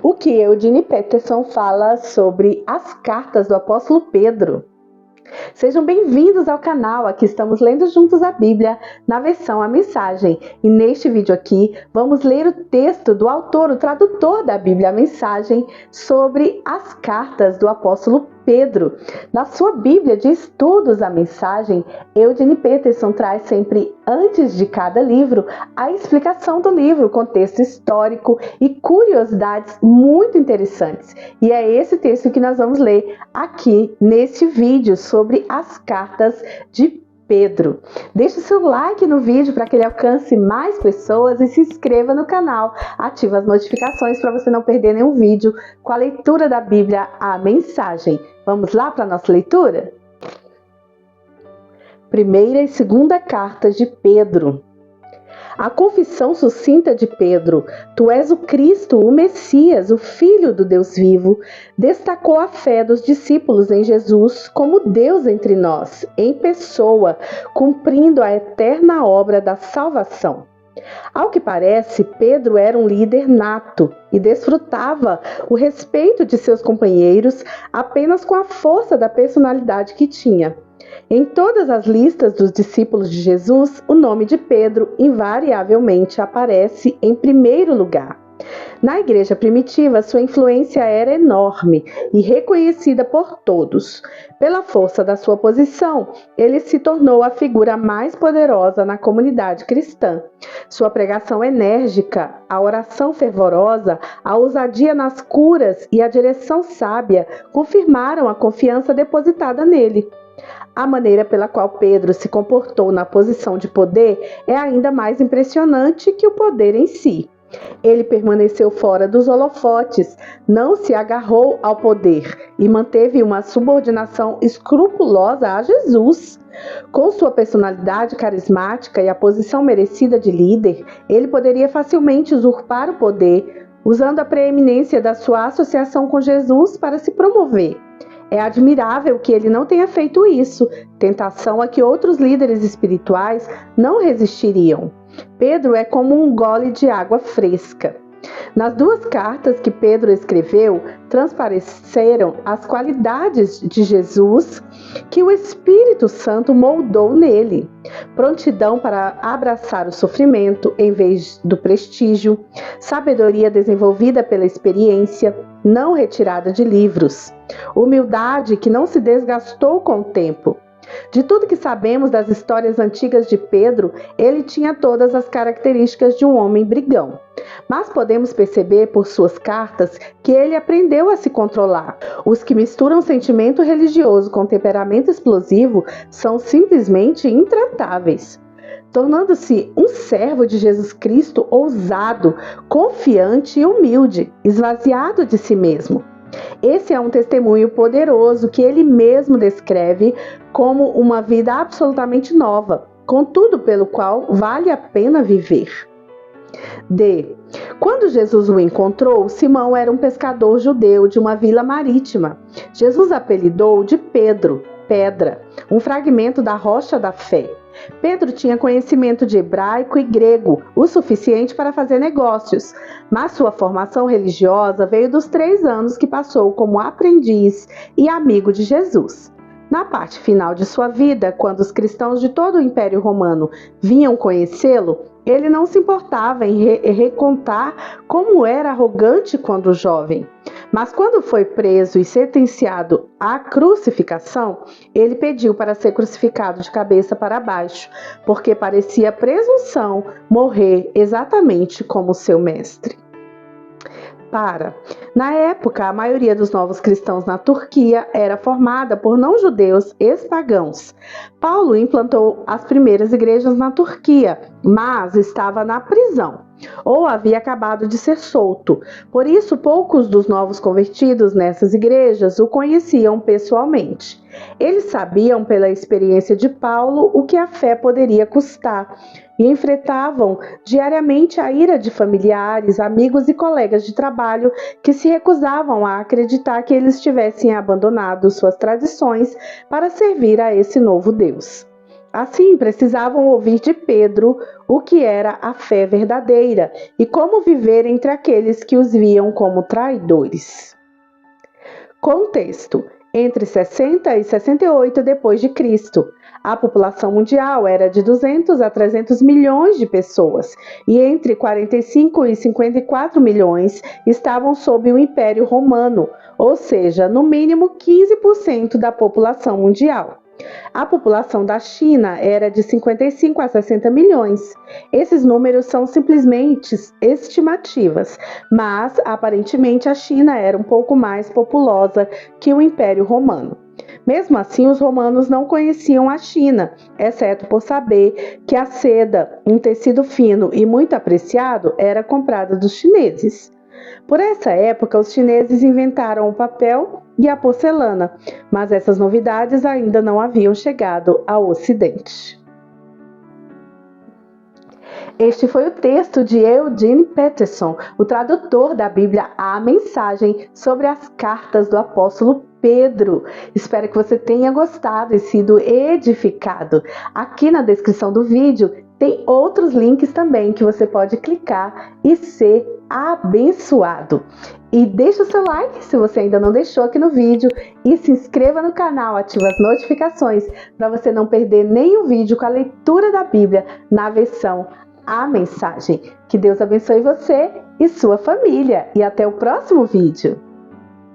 O que Eugene Peterson fala sobre as cartas do apóstolo Pedro. Sejam bem-vindos ao canal, aqui estamos lendo juntos a Bíblia na versão A Mensagem. E neste vídeo aqui vamos ler o texto do autor, o tradutor da Bíblia A Mensagem, sobre as cartas do apóstolo Pedro. Na sua Bíblia de Estudos A Mensagem, Eugene Peterson traz sempre, antes de cada livro, a explicação do livro, contexto histórico e curiosidades muito interessantes. E é esse texto que nós vamos ler aqui neste vídeo sobre as cartas de Pedro. Deixe o seu like no vídeo para que ele alcance mais pessoas e se inscreva no canal. Ative as notificações para você não perder nenhum vídeo com a leitura da Bíblia A Mensagem. Vamos lá para a nossa leitura? Primeira e segunda cartas de Pedro. A confissão sucinta de Pedro, tu és o Cristo, o Messias, o Filho do Deus vivo, destacou a fé dos discípulos em Jesus como Deus entre nós, em pessoa, cumprindo a eterna obra da salvação. Ao que parece, Pedro era um líder nato e desfrutava o respeito de seus companheiros apenas com a força da personalidade que tinha. Em todas as listas dos discípulos de Jesus, o nome de Pedro invariavelmente aparece em primeiro lugar. Na igreja primitiva, sua influência era enorme e reconhecida por todos. Pela força da sua posição, ele se tornou a figura mais poderosa na comunidade cristã. Sua pregação enérgica, a oração fervorosa, a ousadia nas curas e a direção sábia confirmaram a confiança depositada nele. A maneira pela qual Pedro se comportou na posição de poder é ainda mais impressionante que o poder em si. Ele permaneceu fora dos holofotes, não se agarrou ao poder e manteve uma subordinação escrupulosa a Jesus. Com sua personalidade carismática e a posição merecida de líder, ele poderia facilmente usurpar o poder, usando a preeminência da sua associação com Jesus para se promover. É admirável que ele não tenha feito isso, tentação a que outros líderes espirituais não resistiriam. Pedro é como um gole de água fresca. Nas duas cartas que Pedro escreveu, transpareceram as qualidades de Jesus que o Espírito Santo moldou nele. Prontidão para abraçar o sofrimento em vez do prestígio, sabedoria desenvolvida pela experiência, não retirada de livros, humildade que não se desgastou com o tempo. De tudo que sabemos das histórias antigas de Pedro, ele tinha todas as características de um homem brigão. Mas podemos perceber por suas cartas que ele aprendeu a se controlar. Os que misturam sentimento religioso com temperamento explosivo são simplesmente intratáveis. Tornando-se um servo de Jesus Cristo ousado, confiante e humilde, esvaziado de si mesmo. Esse é um testemunho poderoso que ele mesmo descreve como uma vida absolutamente nova, contudo pelo qual vale a pena viver. D. Quando Jesus o encontrou, Simão era um pescador judeu de uma vila marítima. Jesus apelidou de Pedro, pedra, um fragmento da rocha da fé. Pedro tinha conhecimento de hebraico e grego, o suficiente para fazer negócios, mas sua formação religiosa veio dos 3 anos que passou como aprendiz e amigo de Jesus. Na parte final de sua vida, quando os cristãos de todo o Império Romano vinham conhecê-lo, ele não se importava em recontar como era arrogante quando jovem. Mas quando foi preso e sentenciado à crucificação, ele pediu para ser crucificado de cabeça para baixo, porque parecia presunção morrer exatamente como seu mestre. Na época, a maioria dos novos cristãos na Turquia era formada por não-judeus ex-pagãos. Paulo implantou as primeiras igrejas na Turquia, mas estava na prisão, ou havia acabado de ser solto. Por isso, poucos dos novos convertidos nessas igrejas o conheciam pessoalmente. Eles sabiam pela experiência de Paulo o que a fé poderia custar e enfrentavam diariamente a ira de familiares, amigos e colegas de trabalho que se recusavam a acreditar que eles tivessem abandonado suas tradições para servir a esse novo Deus. Assim, precisavam ouvir de Pedro o que era a fé verdadeira e como viver entre aqueles que os viam como traidores. Contexto: entre 60 e 68 depois de Cristo, a população mundial era de 200 a 300 milhões de pessoas, e entre 45 e 54 milhões estavam sob o Império Romano, ou seja, no mínimo 15% da população mundial. A população da China era de 55 a 60 milhões. Esses números são simplesmente estimativas, mas aparentemente a China era um pouco mais populosa que o Império Romano. Mesmo assim, os romanos não conheciam a China, exceto por saber que a seda, um tecido fino e muito apreciado, era comprada dos chineses. Por essa época, os chineses inventaram o papel e a porcelana, mas essas novidades ainda não haviam chegado ao Ocidente. Este foi o texto de Eugene Peterson, o tradutor da Bíblia A Mensagem, sobre as cartas do apóstolo Pedro. Espero que você tenha gostado e sido edificado. Aqui na descrição do vídeo tem outros links também que você pode clicar e ser abençoado. E deixa o seu like se você ainda não deixou aqui no vídeo e se inscreva no canal, ativa as notificações para você não perder nenhum vídeo com a leitura da Bíblia na versão A Mensagem. Que Deus abençoe você e sua família e até o próximo vídeo.